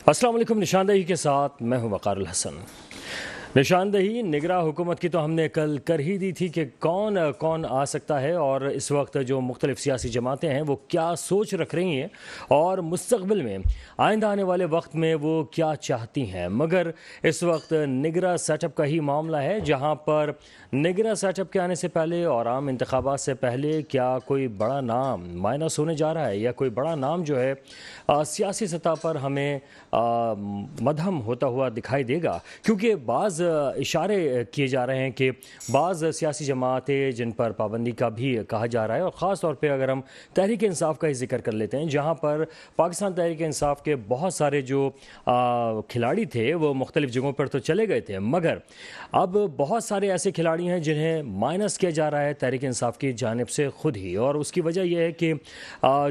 السلام علیکم. نشاندہی کے ساتھ میں ہوں وقار الحسن. نشاندہی نگراں حکومت کی تو ہم نے کل کر ہی دی تھی کہ کون کون آ سکتا ہے اور اس وقت جو مختلف سیاسی جماعتیں ہیں وہ کیا سوچ رکھ رہی ہیں اور مستقبل میں آئندہ آنے والے وقت میں وہ کیا چاہتی ہیں. مگر اس وقت نگراں سیٹ اپ کا ہی معاملہ ہے, جہاں پر نگراں سیٹ اپ کے آنے سے پہلے اور عام انتخابات سے پہلے کیا کوئی بڑا نام مائنس ہونے جا رہا ہے یا کوئی بڑا نام جو ہے سیاسی سطح پر ہمیں مدھم ہوتا ہوا دکھائی دے گا. کیونکہ بعض اشارے کیے جا رہے ہیں کہ بعض سیاسی جماعتیں جن پر پابندی کا بھی کہا جا رہا ہے, اور خاص طور پہ اگر ہم تحریک انصاف کا ہی ذکر کر لیتے ہیں, جہاں پر پاکستان تحریک انصاف کے بہت سارے جو کھلاڑی تھے وہ مختلف جگہوں پر تو چلے گئے تھے, مگر اب بہت سارے ایسے کھلاڑی ہیں جنہیں مائنس کیا جا رہا ہے تحریک انصاف کی جانب سے خود ہی. اور اس کی وجہ یہ ہے کہ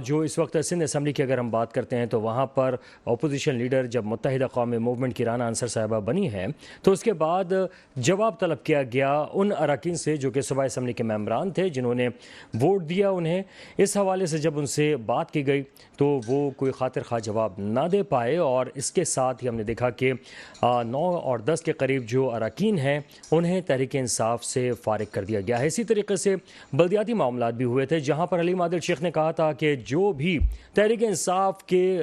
جو اس وقت سندھ اسمبلی کی اگر ہم بات کرتے ہیں تو وہاں پر اپوزیشن لیڈر جب متحدہ قومی موومنٹ کی رانا انصر صاحبہ بنی ہے تو اس کے بعد جواب طلب کیا گیا ان اراکین سے جو کہ صوبائی اسمبلی کے ممبران تھے جنہوں نے ووٹ دیا انہیں. اس حوالے سے جب ان سے بات کی گئی تو وہ کوئی خاطر خواہ جواب نہ دے پائے, اور اس کے ساتھ ہی ہم نے دیکھا کہ 9 اور 10 کے قریب جو اراکین ہیں انہیں تحریک انصاف سے فارغ کر دیا گیا ہے. اسی طریقے سے بلدیاتی معاملات بھی ہوئے تھے, جہاں پر حلیم عادل شیخ نے کہا تھا کہ جو بھی تحریک انصاف کے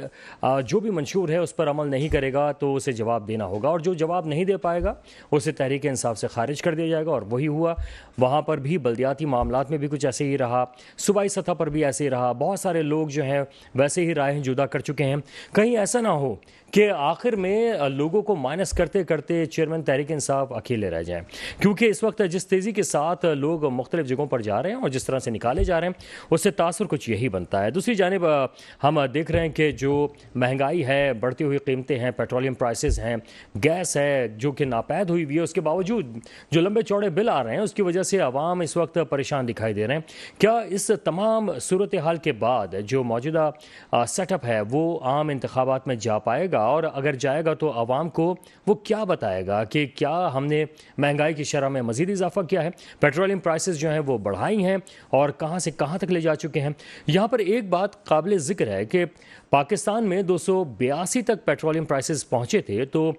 جو بھی منشور ہے اس پر عمل نہیں کرے گا تو اسے جواب دینا ہوگا, اور جو جواب نہیں دے پائے گا اسے تحریک انصاف سے خارج کر دیا جائے گا. اور وہی ہوا. وہاں پر بھی بلدیاتی معاملات میں بھی کچھ ایسے ہی رہا, صوبائی سطح پر بھی ایسے ہی رہا. بہت سارے لوگ جو ہیں ویسے ہی رائے جدا کر چکے ہیں. کہیں ایسا نہ ہو کہ آخر میں لوگوں کو مائنس کرتے کرتے چیئرمین تحریک انصاف اکیلے رہ جائیں, کیونکہ اس وقت جس تیزی کے ساتھ لوگ مختلف جگہوں پر جا رہے ہیں اور جس طرح سے نکالے جا رہے ہیں اس سے تاثر کچھ یہی بنتا ہے. دوسری جانب ہم دیکھ رہے ہیں کہ جو مہنگائی ہے, بڑھتی ہوئی قیمتیں ہیں, پیٹرولیم پرائسز ہیں, گیس ہے جو کہ ناپید ہوئی ہوئی ہے, اس کے باوجود جو لمبے چوڑے بل آ رہے ہیں اس کی وجہ سے عوام اس وقت پریشان دکھائی دے رہے ہیں. کیا اس تمام صورتحال کے بعد جو موجودہ سیٹ اپ ہے وہ عام انتخابات میں جا پائے گا, اور اگر جائے گا تو عوام کو وہ کیا بتائے گا کہ کیا ہم نے مہنگائی کی شرح میں مزید اضافہ کیا ہے, پیٹرولیم پرائسز جو ہیں وہ بڑھائی ہیں اور کہاں سے کہاں تک لے جا چکے ہیں. یہاں پر ایک بات قابل ذکر ہے کہ پاکستان میں 282 تک پیٹرولیم پرائسز پہنچے تھے تو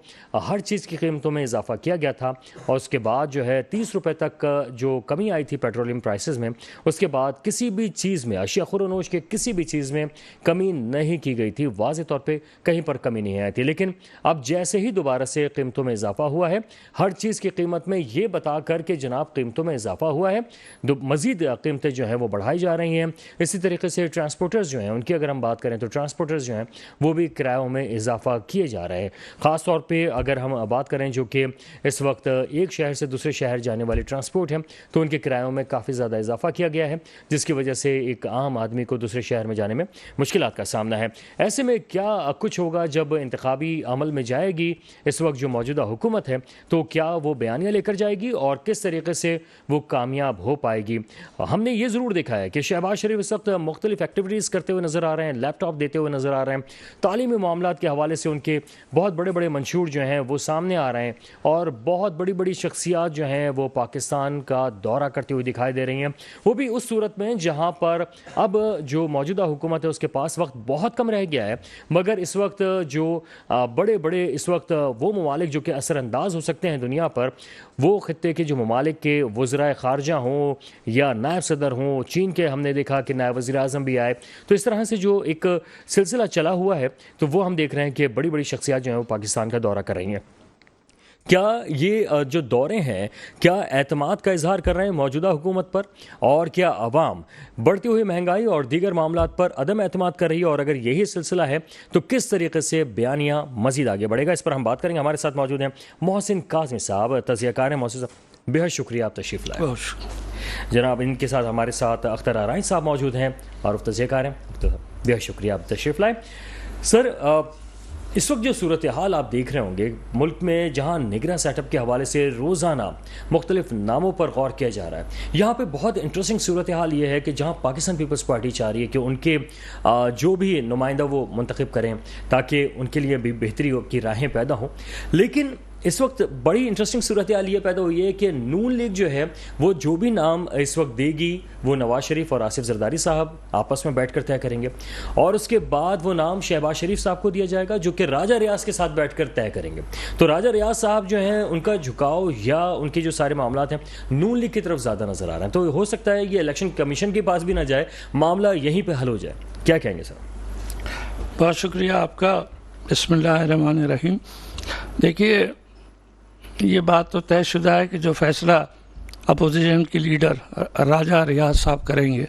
ہر چیز کی قیمتوں میں اضافہ کیا گیا تھا, اور اس کے بعد جو ہے 30 روپے تک جو کمی آئی تھی پیٹرولیم پرائسز میں, اس کے بعد کسی بھی چیز میں اشیاء خور و نوش کے کسی بھی چیز میں کمی نہیں کی گئی تھی, واضح طور پہ کہیں پر کمی نہیں آئی تھی. لیکن اب جیسے ہی دوبارہ سے قیمتوں میں اضافہ ہوا ہے, ہر چیز کی قیمت میں یہ بتا کر کہ جناب قیمتوں میں اضافہ ہوا ہے, مزید قیمتیں جو ہیں وہ بڑھائی جا رہی ہیں. اسی طریقے سے ٹرانسپورٹرز جو ہیں ان کی اگر ہم بات کریں تو ٹرانسپورٹرز جو ہیں وہ بھی کرایوں میں اضافہ کیے جا رہے ہیں. خاص طور پہ اگر ہم بات کریں جو کہ اس وقت ایک شہر سے دوسرے شہر جانے والی ٹرانسپورٹ ہے تو ان کے کرایوں میں کافی زیادہ اضافہ کیا گیا ہے, جس کی وجہ سے ایک عام آدمی کو دوسرے شہر میں جانے میں مشکلات کا سامنا ہے. ایسے میں کیا کچھ ہوگا جب انتخابی عمل میں جائے گی اس وقت جو موجودہ حکومت ہے, تو کیا وہ بیانیہ لے کر جائے گی اور کس طریقے سے وہ کامیاب ہو پائے گی. ہم نے یہ ضرور دیکھا ہے کہ شہباز شریف اس وقت مختلف ایکٹیویٹیز کرتے ہوئے نظر آ رہے ہیں, لیپ ٹاپ دیتے ہوئے نظر آ رہے ہیں, تعلیمی معاملات کے حوالے سے ان کے بہت بڑے بڑے منشور جو ہیں وہ سامنے آ رہے ہیں, اور بہت بڑی بڑی شخصیات جو ہیں وہ پاکستان کا دورہ کرتے ہوئے دکھائی دے رہی ہیں, وہ بھی اس صورت میں جہاں پر اب جو موجودہ حکومت ہے اس کے پاس وقت بہت کم رہ گیا ہے. مگر اس وقت جو بڑے بڑے اس وقت وہ ممالک جو کہ اثر انداز ہو سکتے ہیں دنیا پر, وہ خطے کے جو ممالک کے وزرائے خارجہ ہوں یا نائب صدر ہوں, چین کے ہم نے دیکھا کہ نائب وزیر اعظم بھی آئے, تو اس طرح سے جو ایک سلسلہ چلا ہوا ہے تو وہ ہم دیکھ رہے ہیں کہ بڑی بڑی شخصیات جو ہیں وہ پاکستان کا دورہ کر رہی ہیں. کیا یہ جو دورے ہیں کیا اعتماد کا اظہار کر رہے ہیں موجودہ حکومت پر, اور کیا عوام بڑھتی ہوئی مہنگائی اور دیگر معاملات پر عدم اعتماد کر رہی ہے, اور اگر یہی سلسلہ ہے تو کس طریقے سے بیانیہ مزید آگے بڑھے گا, اس پر ہم بات کریں گے. ہمارے ساتھ موجود ہیں محسن کاظمی صاحب, تجزیہ کار ہیں. محسن صاحب بے حد شکریہ آپ تشریف لائے. جناب ان کے ساتھ ہمارے ساتھ اختر آرائیں صاحب موجود ہیں اور تجزیہ کار ہیں. بے حد شکریہ آپ تشریف لائے. سر اس وقت جو صورتحال آپ دیکھ رہے ہوں گے ملک میں, جہاں نگراں سیٹ اپ کے حوالے سے روزانہ مختلف ناموں پر غور کیا جا رہا ہے, یہاں پہ بہت انٹرسٹنگ صورتحال یہ ہے کہ جہاں پاکستان پیپلز پارٹی چاہ رہی ہے کہ ان کے جو بھی نمائندہ وہ منتخب کریں تاکہ ان کے لیے بھی بہتری کی راہیں پیدا ہوں, لیکن اس وقت بڑی انٹرسٹنگ صورتحال یہ پیدا ہوئی ہے کہ نون لیگ جو ہے وہ جو بھی نام اس وقت دے گی وہ نواز شریف اور آصف زرداری صاحب آپس میں بیٹھ کر طے کریں گے، اور اس کے بعد وہ نام شہباز شریف صاحب کو دیا جائے گا جو کہ راجہ ریاض کے ساتھ بیٹھ کر طے کریں گے۔ تو راجہ ریاض صاحب جو ہیں ان کا جھکاؤ یا ان کے جو سارے معاملات ہیں نون لیگ کی طرف زیادہ نظر آ رہے ہیں، تو ہو سکتا ہے یہ الیکشن کمیشن کے پاس بھی نہ جائے، معاملہ یہیں پہ حل ہو جائے۔ کیا کہیں گے سر؟ بہت شکریہ آپ کا۔ بسم اللہ الرحمن الرحیم۔ دیکھیے یہ بات تو طے شدہ ہے کہ جو فیصلہ اپوزیشن کے لیڈر راجہ ریاض صاحب کریں گے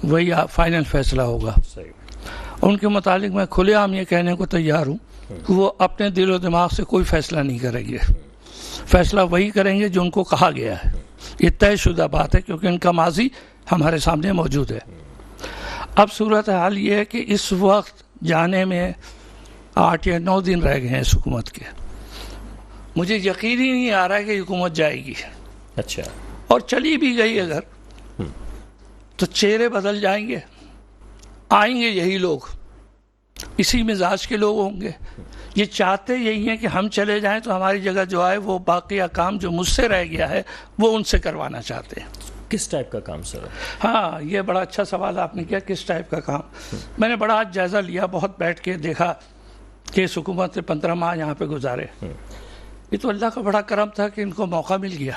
وہی فائنل فیصلہ ہوگا۔ ان کے متعلق میں کھلے عام یہ کہنے کو تیار ہوں کہ وہ اپنے دل و دماغ سے کوئی فیصلہ نہیں کریں گے، فیصلہ وہی کریں گے جو ان کو کہا گیا ہے۔ یہ طے شدہ بات ہے کیونکہ ان کا ماضی ہمارے سامنے موجود ہے۔ اب صورتحال یہ ہے کہ اس وقت جانے میں 8 یا 9 دن رہ گئے ہیں اس حکومت کے۔ مجھے یقین ہی نہیں آ رہا ہے کہ حکومت جائے گی۔ اچھا، اور چلی بھی گئی اگر تو چہرے بدل جائیں گے، آئیں گے یہی لوگ، اسی مزاج کے لوگ ہوں گے۔ یہ چاہتے یہی ہیں کہ ہم چلے جائیں تو ہماری جگہ جو آئے وہ باقی کام جو مجھ سے رہ گیا ہے وہ ان سے کروانا چاہتے ہیں۔ کس ٹائپ کا کام سر؟ ہاں یہ بڑا اچھا سوال آپ نے کیا، کس ٹائپ کا کام۔ میں نے بڑا آج جائزہ لیا، بہت بیٹھ کے دیکھا کہ اس حکومت سے 15 ماہ یہاں پہ گزارے۔ یہ تو اللہ کا بڑا کرم تھا کہ ان کو موقع مل گیا۔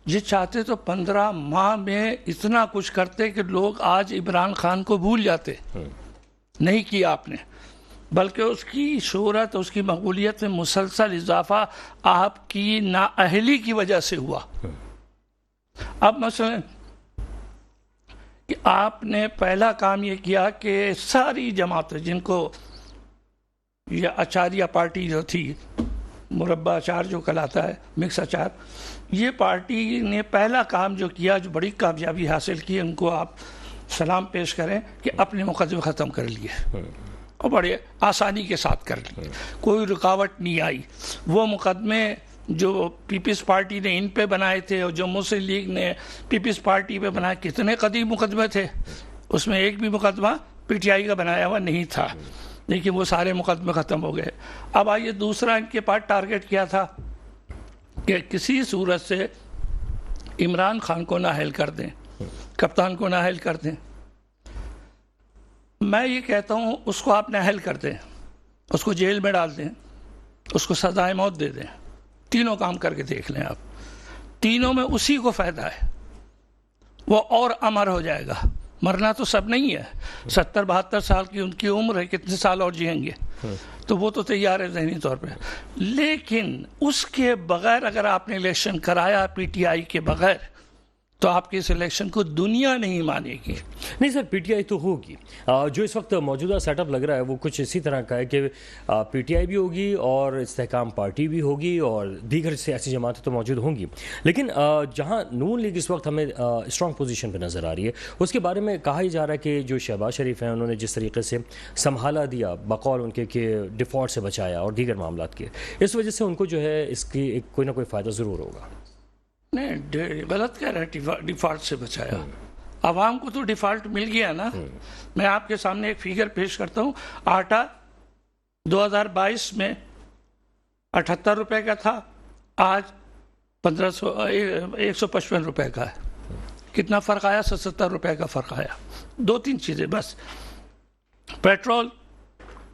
یہ چاہتے تو 15 ماہ میں اتنا کچھ کرتے کہ لوگ آج عمران خان کو بھول جاتے، نہیں کیا آپ نے، بلکہ اس کی شہرت، اس کی مقبولیت میں مسلسل اضافہ آپ کی نااہلی کی وجہ سے ہوا۔ اب مثلا کہ آپ نے پہلا کام یہ کیا کہ ساری جماعتیں جن کو یہ اچاریہ پارٹی جو تھی، مربع اچار جو کہلاتا ہے، مکس اچار، یہ پارٹی نے پہلا کام جو کیا، جو بڑی کامیابی حاصل کی، ان کو آپ سلام پیش کریں کہ اپنے مقدمے ختم کر لیے اور بڑے آسانی کے ساتھ کر لیے، کوئی رکاوٹ نہیں آئی۔ وہ مقدمے جو پیپلز پارٹی نے ان پہ بنائے تھے اور جو مسلم لیگ نے پیپلز پارٹی پہ بنائے، کتنے قدیم مقدمے تھے، اس میں ایک بھی مقدمہ پی ٹی آئی کا بنایا ہوا نہیں تھا، لیکن وہ سارے مقدمے ختم ہو گئے۔ اب آئیے دوسرا ان کے پاس ٹارگٹ کیا تھا کہ کسی صورت سے عمران خان کو نااہل کر دیں، کپتان کو نااہل کر دیں۔ میں یہ کہتا ہوں اس کو آپ نااہل کر دیں، اس کو جیل میں ڈال دیں، اس کو سزائے موت دے دیں، تینوں کام کر کے دیکھ لیں آپ، تینوں میں اسی کو فائدہ ہے، وہ اور امر ہو جائے گا۔ مرنا تو سب نہیں ہے، 70-72 سال کی ان کی عمر ہے، کتنے سال اور جئیں گے، تو وہ تو تیار ہے ذہنی طور پہ۔ لیکن اس کے بغیر اگر آپ نے الیکشن کرایا پی ٹی آئی کے بغیر تو آپ کے اس الیکشن کو دنیا نہیں مانے گی۔ نہیں سر، پی ٹی آئی تو ہوگی، جو اس وقت موجودہ سیٹ اپ لگ رہا ہے وہ کچھ اسی طرح کا ہے کہ پی ٹی آئی بھی ہوگی اور استحکام پارٹی بھی ہوگی اور دیگر سیاسی جماعتیں تو موجود ہوں گی، لیکن جہاں نون لیگ اس وقت ہمیں اسٹرانگ پوزیشن پہ نظر آ رہی ہے، اس کے بارے میں کہا ہی جا رہا ہے کہ جو شہباز شریف ہیں انہوں نے جس طریقے سے سنبھالا دیا بقول ان کے کہ ڈیفالٹ سے بچایا اور دیگر معاملات کے، اس وجہ سے ان کو جو ہے اس کی کوئی نہ کوئی فائدہ ضرور ہوگا۔ نہیں، غلط کہہ رہا ہے، ڈیفالٹ سے بچایا، عوام کو تو ڈیفالٹ مل گیا نا۔ میں آپ کے سامنے ایک فیگر پیش کرتا ہوں، آٹا 2022 میں 78 روپے کا تھا، آج 155 روپے کا ہے۔ کتنا فرق آیا؟ 77 روپے کا فرق آیا۔ 2-3 چیزیں بس۔ پیٹرول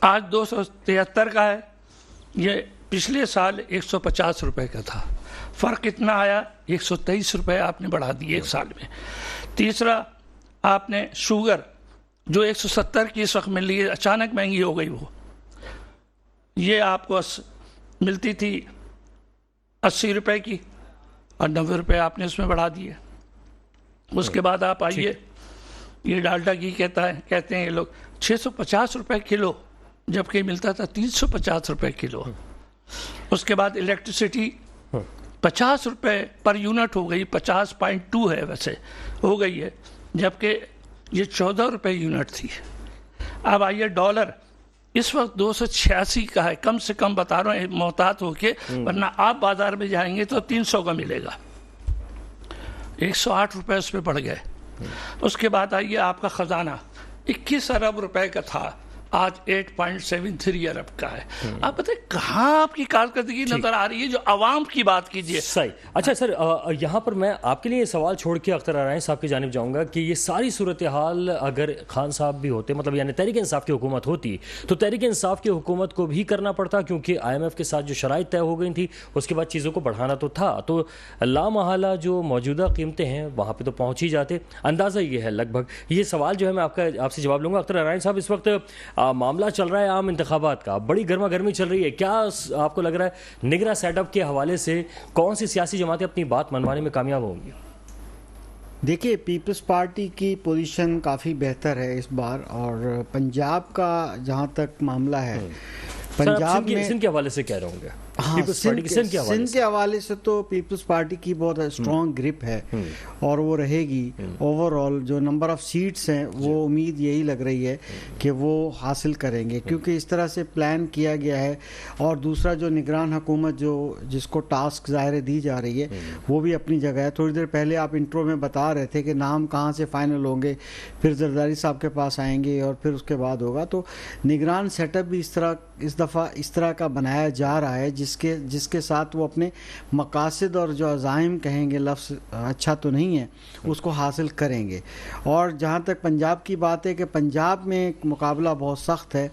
آج 273 کا ہے، یہ پچھلے سال 150 روپے کا تھا، فرق کتنا آیا؟ 123 روپے آپ نے بڑھا دی ایک سال میں۔ تیسرا، آپ نے شوگر جو 170 کی اس وقت مل رہی ہے، اچانک مہنگی ہو گئی، وہ یہ آپ کو ملتی تھی 80 روپے کی اور 90 روپے آپ نے اس میں بڑھا دیے۔ اس کے بعد آپ آئیے، یہ ڈالڈا گھی کہتے ہیں یہ لوگ 650 روپے کلو، جبکہ ملتا تھا 350 روپے کلو۔ اس کے بعد الیکٹریسٹی 50 روپے پر یونٹ ہو گئی، 50.2 ہے ویسے ہو گئی ہے، جبکہ یہ 14 روپے یونٹ تھی۔ اب آئیے ڈالر، اس وقت 286 کا ہے، کم سے کم بتا رہا ہوں محتاط ہو کے، ورنہ آپ بازار میں جائیں گے تو 300 کا ملے گا، 108 روپے اس پہ بڑھ گئے۔ اس کے بعد آئیے آپ کا خزانہ 21 ارب روپے کا تھا، آج 8.73 ارب کا ہے. آپ بتائیں کہاں آپ کی کارکردگی نظر آ رہی ہے جو عوام کی بات کیجئے. صحیح. اچھا سر، یہاں پر میں آپ کے لیے یہ سوال چھوڑ کے اختر آرائیں صاحب کی جانب جاؤں گا کہ یہ ساری صورتحال اگر خان صاحب بھی ہوتے، مطلب یعنی تحریک انصاف کی حکومت ہوتی، تو تحریک انصاف کی حکومت کو بھی کرنا پڑتا، کیونکہ IMF کے ساتھ جو شرائط طے ہو گئی تھی اس کے بعد چیزوں کو بڑھانا تو تھا، تو لامحالہ جو موجودہ قیمتیں ہیں وہاں پہ تو پہنچ ہی جاتے. اندازہ یہ ہے لگ بھگ. یہ سوال جو ہے میں آپ سے جواب لوں گا. اختر آرائیں صاحب، اس وقت معاملہ چل رہا ہے عام انتخابات کا، بڑی گرما گرمی چل رہی ہے. کیا آپ کو لگ رہا ہے نگراں سیٹ اپ کے حوالے سے کون سی سیاسی جماعتیں اپنی بات منوانے میں کامیاب ہوں گی؟ دیکھیے، پیپلز پارٹی کی پوزیشن کافی بہتر ہے اس بار، اور پنجاب کا جہاں تک معاملہ ہے، پنجاب میں سندھ کے حوالے سے کہہ رہا ہوں گا. سندھ کے حوالے سے تو پیپلز پارٹی کی بہت اسٹرانگ گرپ ہے اور وہ رہے گی. اوور آل جو نمبر آف سیٹس ہیں وہ امید یہی لگ رہی ہے کہ وہ حاصل کریں گے، کیونکہ اس طرح سے پلان کیا گیا ہے. اور دوسرا جو نگران حکومت جس کو ٹاسک ظاہر دی جا رہی ہے وہ بھی اپنی جگہ ہے. تھوڑی دیر پہلے آپ انٹرو میں بتا رہے تھے کہ نام کہاں سے فائنل ہوں گے، پھر زرداری صاحب کے پاس آئیں گے اور پھر اس کے بعد ہوگا. تو نگران سیٹ اپ بھی اس دفعہ اس طرح کا بنایا جا رہا ہے جس کے ساتھ وہ اپنے مقاصد اور جو عزائم کہیں گے، لفظ اچھا تو نہیں ہے، اس کو حاصل کریں گے. اور جہاں تک پنجاب کی بات ہے کہ پنجاب میں مقابلہ بہت سخت ہے.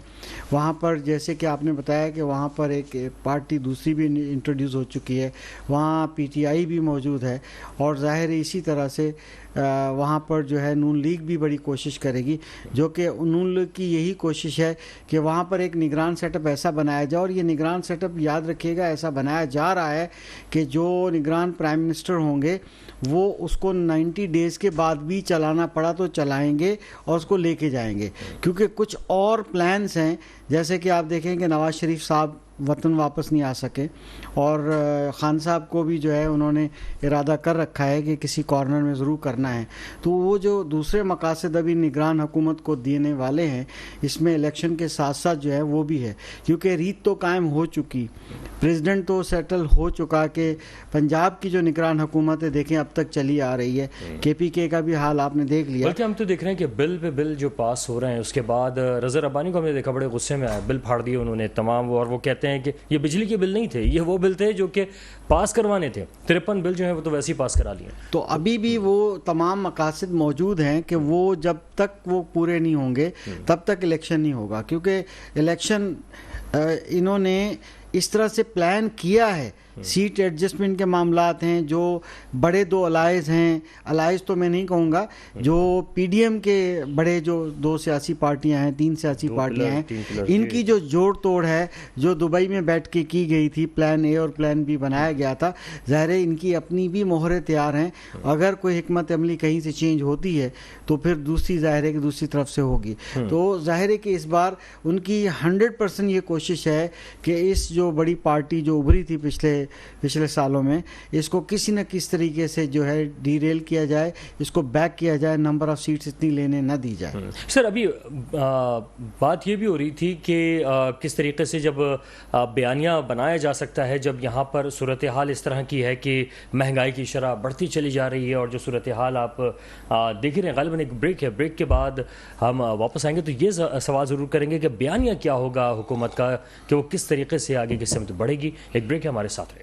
وہاں پر جیسے کہ آپ نے بتایا کہ وہاں پر ایک پارٹی دوسری بھی انٹروڈیوس ہو چکی ہے، وہاں PTI بھی موجود ہے، اور ظاہر اسی طرح سے وہاں پر جو ہے نون لیگ بھی بڑی کوشش کرے گی، جو کہ نون لیگ کی یہی کوشش ہے کہ وہاں پر ایک نگران سیٹ اپ ایسا بنایا جائے. اور یہ نگران سیٹ اپ یاد رکھیے گا ایسا بنایا جا رہا ہے کہ جو نگران پرائم منسٹر ہوں گے وہ اس کو 90 ڈیز کے بعد بھی چلانا پڑا تو چلائیں گے اور اس کو لے کے جائیں گے، کیونکہ کچھ اور پلانس ہیں. جیسے کہ آپ دیکھیں کہ نواز شریف صاحب وطن واپس نہیں آ سکے، اور خان صاحب کو بھی جو ہے انہوں نے ارادہ کر رکھا ہے کہ کسی کارنر میں ضرور کرنا ہے. تو وہ جو دوسرے مقاصد ابھی نگران حکومت کو دینے والے ہیں، اس میں الیکشن کے ساتھ ساتھ جو ہے وہ بھی ہے، کیونکہ ریت تو قائم ہو چکی، پریزیڈنٹ تو سیٹل ہو چکا کہ پنجاب کی جو نگران حکومت ہے دیکھیں اب تک چلی آ رہی ہے. KPK کا بھی حال آپ نے دیکھ لیا. بلکہ ہم تو دیکھ رہے ہیں کہ بل پہ بل جو پاس ہو رہے ہیں، اس کے بعد رضا ربانی کو ہم نے دیکھا بڑے غصے میں آیا، بل پھاڑ دیے انہوں نے تمام، اور وہ کہتے ہیں کہ یہ بجلی کے بل نہیں تھے، یہ وہ بل تھے جو کہ پاس کروانے تھے. 53 بل جو ہیں وہ تو ویسے ہی پاس کرا لیے. تو ابھی بھی وہ تمام مقاصد موجود ہیں کہ وہ جب تک وہ پورے نہیں ہوں گے تب تک الیکشن نہیں ہوگا، کیونکہ الیکشن انہوں نے اس طرح سے پلان کیا ہے. سیٹ ایڈجسٹمنٹ کے معاملات ہیں، جو بڑے 2 الائز ہیں، الائز تو میں نہیں کہوں گا، جو PDM کے بڑے جو 2 سیاسی پارٹیاں ہیں، 3 سیاسی پارٹیاں ہیں، ان کی جو جوڑ توڑ ہے جو دبئی میں بیٹھ کے کی گئی تھی، پلان A اور پلان B بنایا گیا تھا، ظاہر ہے ان کی اپنی بھی مہریں تیار ہیں. اگر کوئی حکمت عملی کہیں سے چینج ہوتی ہے تو پھر دوسری ظاہر ہے کہ دوسری طرف سے ہوگی. تو ظاہر ہے کہ اس بار ان کی 100% یہ کوشش ہے کہ اس جو بڑی پارٹی جو ابھری تھی پچھلے سالوں میں، اس کو کسی نہ کس طریقے سے جو ہے ڈی ریل کیا جائے، اس کو بیک کیا جائے، نمبر آف سیٹس اتنی لینے نہ دی جائے. سر، ابھی بات یہ بھی ہو رہی تھی کہ کس طریقے سے جب بیانیہ بنایا جا سکتا ہے جب یہاں پر صورتحال اس طرح کی ہے کہ مہنگائی کی شرح بڑھتی چلی جا رہی ہے، اور جو صورتحال آپ دیکھ رہے ہیں. غالباً ایک بریک ہے، بریک کے بعد ہم واپس آئیں گے تو یہ سوال ضرور کریں گے کہ بیانیہ کیا ہوگا حکومت کا، کہ وہ کس طریقے سے آگے کی سمت بڑھے گی. ایک بریک ہے، ہمارے ساتھ